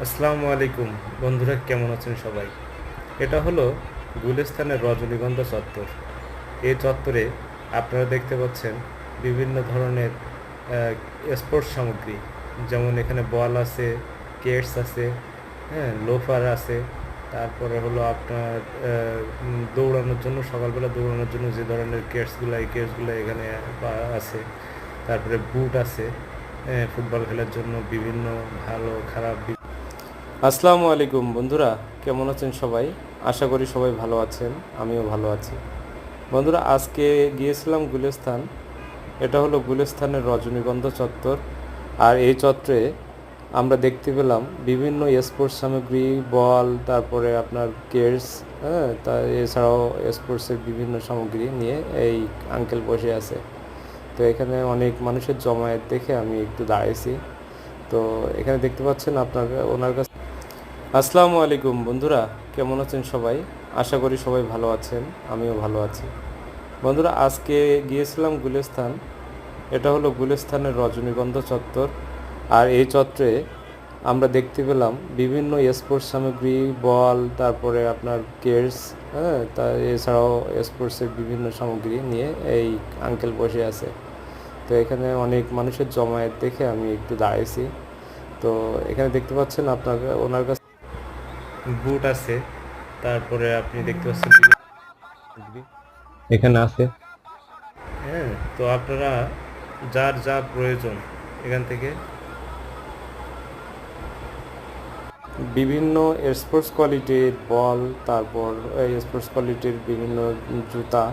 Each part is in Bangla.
আসসালামু আলাইকুম বন্ধুরা, কেমন আছেন সবাই? এটা হলো গুলিস্তানের রজনীগন্ধা চত্বর। এই চত্বরে আপনারা দেখতে পাচ্ছেন বিভিন্ন ধরনের স্পোর্টস সামগ্রী, যেমন এখানে বল আছে, কেটস আছে, হ্যাঁ, লোফার আছে। তারপরে হলো আপনার দৌড়ানোর জন্য, সকালবেলা দৌড়ানোর জন্য যে ধরনের কেটসগুলো, এই কেটসগুলো এখানে আছে। তারপরে বুট আছে, ফুটবল খেলার জন্য বিভিন্ন ভালো খারাপ। আসসালামু আলাইকুম বন্ধুরা, কেমন আছেন সবাই? আশা করি সবাই ভালো আছেন, আমিও ভালো আছি। বন্ধুরা, আজকে গিয়েছিলাম গুলিস্তান। এটা হলো গুলিস্তানের রজনীগন্ধা চত্বর। আর এই চত্বরে আমরা দেখতে পেলাম বিভিন্ন স্পোর্টস সামগ্রী, বল, তারপরে আপনার কেটস, হ্যাঁ, এছাড়াও স্পোর্টসের বিভিন্ন সামগ্রী নিয়ে এই আঙ্কেল বসে আছে। তো এখানে অনেক মানুষের জমায়েত দেখে আমি একটু দাঁড়িয়েছি। তো এখানে দেখতে পাচ্ছেন আপনার ওনার কাছে। আসসালামু আলাইকুম বন্ধুরা, কেমন আছেন সবাই? আশা করি সবাই ভালো আছেন, আমিও ভালো আছি। বন্ধুরা, আজকে গিয়েছিলাম গুলিস্তান। এটা হলো গুলিস্তানের রজনীগন্ধা চত্বর। আর এই চত্বরে আমরা দেখতে পেলাম বিভিন্ন স্পোর্টস সামগ্রী, বল, তারপরে আপনার কেটস, হ্যাঁ, এছাড়াও স্পোর্টসের বিভিন্ন সামগ্রী নিয়ে এই আঙ্কেল বসে আছে। তো এখানে অনেক মানুষের জমায়েত দেখে আমি একটু দাঁড়িয়েছি। তো এখানে দেখতে পাচ্ছেন আপনার ওনার কাছে বুট আছে। তারপরে আপনি দেখতে পাচ্ছেন সামগ্রী এখানে আছে। হ্যাঁ, তো আপনারা যার যা প্রয়োজন এখান থেকে বিভিন্ন স্পোর্টস কোয়ালিটির বল, তারপর এই স্পোর্টস কোয়ালিটির বিভিন্ন জুতা,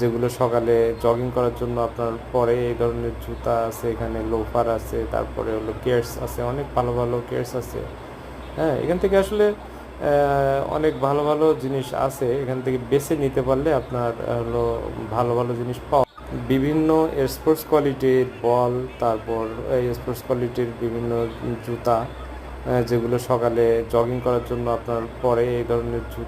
যেগুলো সকালে জগিং করার জন্য আপনার পরে, এই ধরনের জুতা আছে, এখানে লোফার আছে, তারপরে হলো কেটস আছে, অনেক ভালো ভালো কেটস আছে। হ্যাঁ, এখান থেকে আসলে অনেক ভালো ভালো জিনিস আছে, এখান থেকে বেছে নিতে পারলে আপনার হলো ভালো ভালো জিনিস পাওয়া। বিভিন্ন স্পোর্টস কোয়ালিটির বল, তারপর এই স্পোর্টস কোয়ালিটির বিভিন্ন জুতা, যেগুলো সকালে জগিং করার জন্য আপনার পরে, এই ধরনের জুতা।